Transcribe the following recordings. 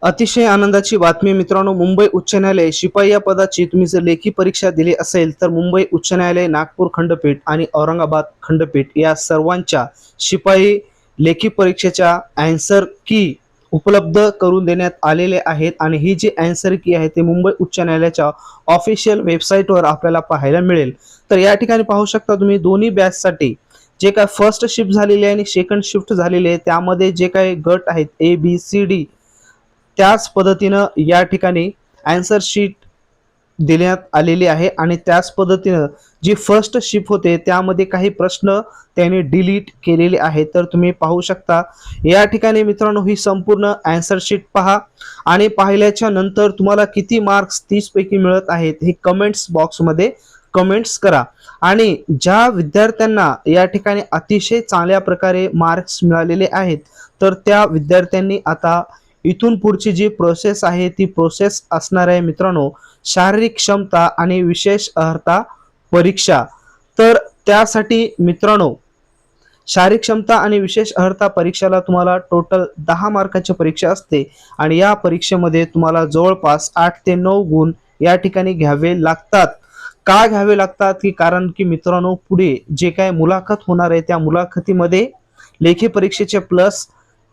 अतिशय आनंदाची बातमी मित्रांनो, मुंबई उच्च न्यायालय शिपाई या पदाची तुम्ही जर लेखी परीक्षा दिली असेल तर मुंबई उच्च न्यायालय, नागपूर खंडपीठ आणि औरंगाबाद खंडपीठ या सर्वांच्या शिपाई लेखी परीक्षेच्या आन्सर की उपलब्ध करून देण्यात आलेले आहेत आणि ही जी आन्सर की आहे ते मुंबई उच्च न्यायालयाच्या ऑफिशियल वेबसाईटवर आपल्याला पाहायला मिळेल। तर या ठिकाणी पाहू शकता तुम्ही दोन्ही बॅचसाठी जे काय फर्स्ट शिफ्ट झालेली आहे आणि सेकंड शिफ्ट झालेली आहे त्यामध्ये जे काही गट आहेत ABCD त्याच पद्धतीनं या ठिकाणी आन्सर शीट देण्यात आलेली आहे आणि त्याच पद्धतीनं जी फर्स्ट शिफ्ट होते त्यामध्ये काही प्रश्न त्यांनी डिलीट केलेले आहेत। तर तुम्ही पाहू शकता या ठिकाणी मित्रांनो ही संपूर्ण आन्सर शीट पहा आणि पाहिल्याच्या नंतर तुम्हाला किती मार्क्स 30 पैकी मिळत आहेत हे कमेंट्स बॉक्समध्ये कमेंट्स करा। आणि ज्या विद्यार्थ्यांना या ठिकाणी अतिशय चांगल्या प्रकारे मार्क्स मिळालेले आहेत तर त्या विद्यार्थ्यांनी आता इथून पुढची जी प्रोसेस आहे ती प्रोसेस असणार आहे मित्रांनो, शारीरिक क्षमता आणि विशेष अर्हता परीक्षा। तर त्यासाठी मित्रांनो शारीरिक क्षमता आणि विशेष अर्हता परीक्षेला तुम्हाला टोटल 10 मार्काची परीक्षा असते आणि या परीक्षेमध्ये तुम्हाला जवळपास 8 ते 9 गुण या ठिकाणी घ्यावे लागतात। का घ्यावे लागतात की कारण की मित्रांनो पुढे जे काय मुलाखत होणार आहे त्या मुलाखतीमध्ये लेखी परीक्षेचे प्लस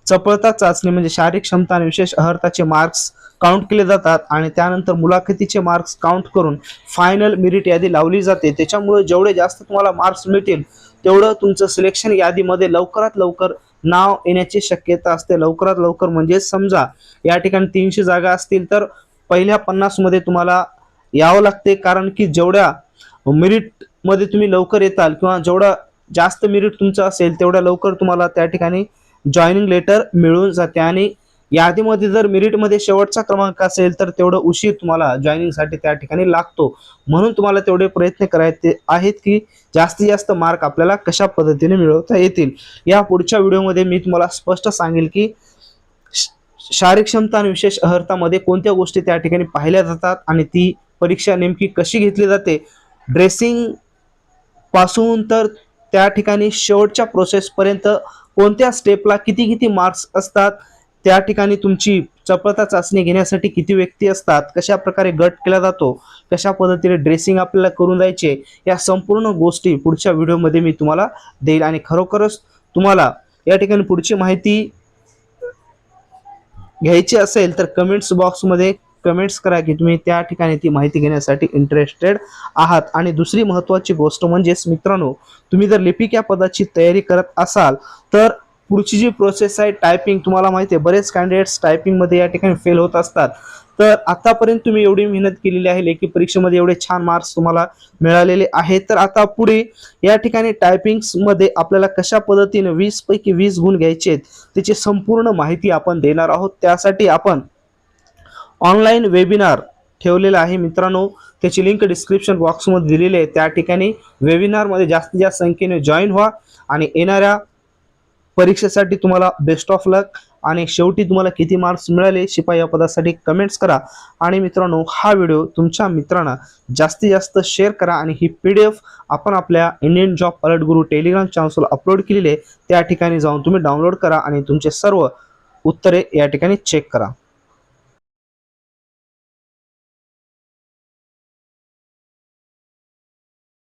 चपळता चाचणी म्हणजे शारीरिक क्षमता आणि विशेष अर्हताचे मार्क्स काउंट केले जातात आणि त्यानंतर मुलाखतीचे मार्क्स काउंट करून फायनल मेरिट यादी लावली जाते। त्याच्यामुळे जेवढे जास्त तुम्हाला मार्क्स मिळतील तेवढं तुमचं सिलेक्शन यादीमध्ये लवकरात लवकर नाव येण्याची शक्यता असते। लवकरात लवकर म्हणजे समजा या ठिकाणी 300 जागा असतील तर पहिल्या 50 मध्ये तुम्हाला यावं लागते, कारण की जेवढ्या मेरिट मध्ये तुम्ही लवकर येताल किंवा जेवढा जास्त मेरिट तुमचं असेल तेवढ्या लवकर तुम्हाला त्या ठिकाणी जॉईनिंग लेटर मिळून जाते आणि यादीमध्ये जर मेरिटमध्ये शेवटचा क्रमांक असेल तर तेवढं उशीर तुम्हाला जॉईनिंगसाठी त्या ठिकाणी लागतो। म्हणून तुम्हाला तेवढे प्रयत्न करायचे आहेत की जास्तीत जास्त मार्क आपल्याला कशा पद्धतीने मिळवता येतील। या पुढच्या व्हिडिओमध्ये मी तुम्हाला स्पष्ट सांगेल की शारीरिक क्षमता आणि विशेष अर्हतामध्ये कोणत्या गोष्टी त्या ठिकाणी पाहिल्या जातात आणि ती परीक्षा नेमकी कशी घेतली जाते, ड्रेसिंग पासून तर त्या ठिकाणी शेवटच्या प्रोसेस पर्यंत कोणत्या स्टेपला किती किती मार्क्स असतात, त्या ठिकाणी तुमची चपळता चाचणी घेण्यासाठी किती व्यक्ती असतात, कशा प्रकारे गट केला जातो, कशा पद्धतीने ड्रेसिंग आपल्याला करून द्यायचे, या संपूर्ण गोष्टी पुढच्या व्हिडिओमध्ये मी तुम्हाला देईल। आणि खरोखरच तुम्हाला या ठिकाणी पुढची माहिती घ्यायची असेल तर कमेंट्स बॉक्समध्ये कमेंट्स करा की तुम्ही त्या ठिकाणी ती माहिती घेण्यासाठी इंटरेस्टेड आहात। आणि दुसरी महत्त्वाची गोष्ट म्हणजेच मित्रांनो, तुम्ही जर लिपिक या पदाची तयारी करत असाल तर पुढची जी प्रोसेस आहे टायपिंग, तुम्हाला माहिती आहे बरेच कॅन्डिडेट्स टायपिंगमध्ये या ठिकाणी फेल होत असतात। तर आतापर्यंत तुम्ही एवढी मेहनत केलेली आहे, लेखी परीक्षेमध्ये एवढे छान मार्क्स तुम्हाला मिळालेले आहेत, तर आता पुढे या ठिकाणी टायपिंग्समध्ये आपल्याला कशा पद्धतीने 20 पैकी 20 गुण घ्यायचे आहेत त्याची संपूर्ण माहिती आपण देणार आहोत। त्यासाठी आपण ऑनलाईन वेबिनार ठेवलेला आहे मित्रांनो, त्याची लिंक डिस्क्रिप्शन बॉक्समध्ये दिलेली आहे। त्या ठिकाणी वेबिनारमध्ये जास्तीत जास्त संख्येने जॉईन व्हा आणि येणाऱ्या परीक्षेसाठी तुम्हाला बेस्ट ऑफ लक। आणि शेवटी तुम्हाला किती मार्क्स मिळाले शिपाई या पदासाठी कमेंट्स करा। आणि मित्रांनो हा व्हिडिओ तुमच्या मित्रांना जास्तीत जास्त शेअर करा आणि ही PDF आपण आपल्या इंडियन जॉब अलर्ट गुरु टेलिग्राम चॅनलवर अपलोड केलेली आहे, त्या ठिकाणी जाऊन तुम्ही डाउनलोड करा आणि तुमचे सर्व उत्तरे या ठिकाणी चेक करा।